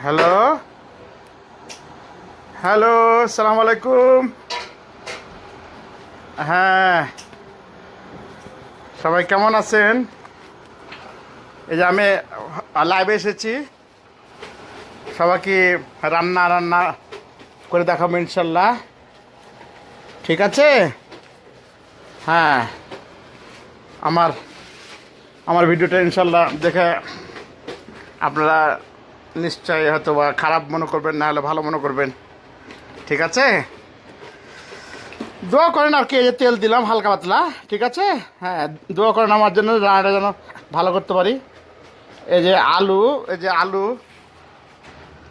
Hello hello, আসসালামু আলাইকুম। হ্যাঁ, সবাই কেমন আছেন? এই যে আমি লাইভে এসেছি, সবাইকে রান্না রান্না করে দেখাবো ইনশাল্লাহ। ঠিক আছে? হ্যাঁ, আমার আমার ভিডিওটা ইনশাল্লাহ দেখে আপনারা নিশ্চয়ই হয়তো বা খারাপ মনে করবেন, না হলে ভালো মনে করবেন। ঠিক আছে? দোয়া করেন আর কি। এই যে তেল দিলাম হালকা পাতলা, ঠিক আছে? হ্যাঁ, দোয়া করেন আমার জন্য, রান্নাটা যেন ভালো করতে পারি। এই যে আলু, এই যে আলু,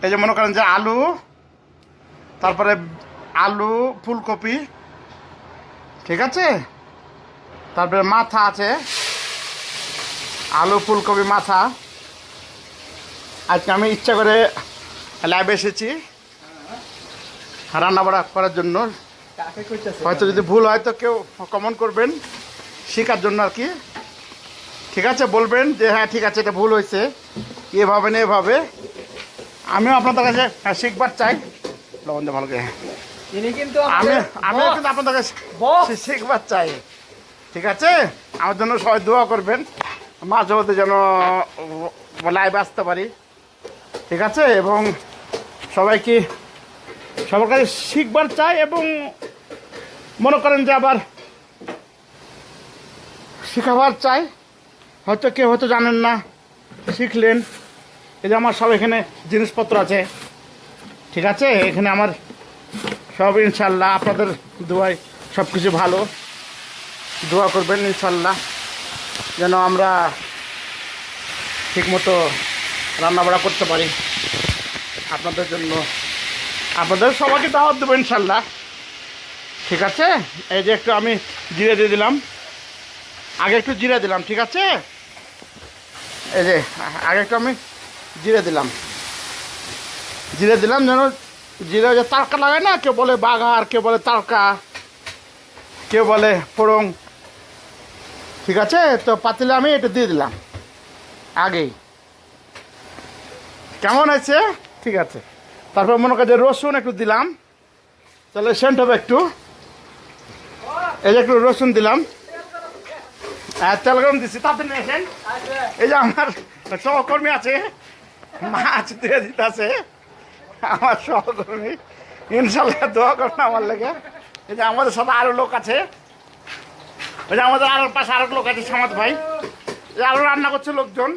এই যে মনে করেন যে আলু, তারপরে আলু, ফুলকপি, ঠিক আছে? তারপরে মাথা আছে, আলু ফুলকপি মাথা। আজকে আমি ইচ্ছা করে ল্যাবে এসেছি রান্না বাড়া করার জন্য। হয়তো যদি ভুল হয় তো কেউ কমেন্ট করবেন, শেখার জন্য আর কি। ঠিক আছে? বলবেন যে হ্যাঁ ঠিক আছে, এটা ভুল হয়েছে, এভাবে না এভাবে। আমিও আপনাদের কাছে শিখবার চাই। লবণ দিয়ে ভালো করে। ইনি কিন্তু আমিও কিন্তু আপনাদের কাছে শিখবার চাই। ঠিক আছে? আমার জন্য সবাই দোয়া করবেন, মাঝে মধ্যে যেন লাইভে আসতে পারি। ঠিক আছে? এবং সবাইকে সবার কাছে শিখবার চাই, এবং মনে করেন যে আবার শেখাবার চাই। হয়তো কেউ হয়তো জানেন না, শিখলেন। এই যে আমার সব এখানে জিনিসপত্র আছে, ঠিক আছে? এখানে আমার সব ইনশাল্লাহ আপনাদের দোয়ায় সব কিছু ভালো। দোয়া করবেন ইনশাল্লাহ যেন আমরা ঠিকমতো রান্নাবাড়া করতে পারি আপনাদের জন্য। আপনাদের সবাইকে দাওয়াত দেবো ইনশাল্লাহ। ঠিক আছে? এই যে একটু আমি জিরে দিয়ে দিলাম, আগে একটু জিরে দিলাম, ঠিক আছে? এই যে আগে একটু আমি জিরে দিলাম যেন জিরে যে তারকা লাগায় না, কেউ বলে বাঘার, কেউ বলে তারকা, কেউ বলে ফোড়ং। ঠিক আছে? তো পাতিলে আমি এটা দিয়ে দিলাম আগেই। কেমন আছে? ঠিক আছে। তারপর মনে করেন যে রসুন একটু দিলাম, তাহলে সেন্ট হবে একটু। এই যে একটু রসুন দিলাম, তেল গরম দিচ্ছি, তাড়াতাড়ি নিয়ে আসেন। এই যে আমার সহকর্মী আছে, মাছ দিয়ে দিতেছে আমার সহকর্মী। ইনশাল্লাহ দোয়া করুন আমার লেগে। এই যে আমাদের সাথে আরো লোক আছে, ওই যে আমাদের আরো পাশে আরো লোক আছে, সামাদ ভাই, আরো রান্না করছে লোকজন।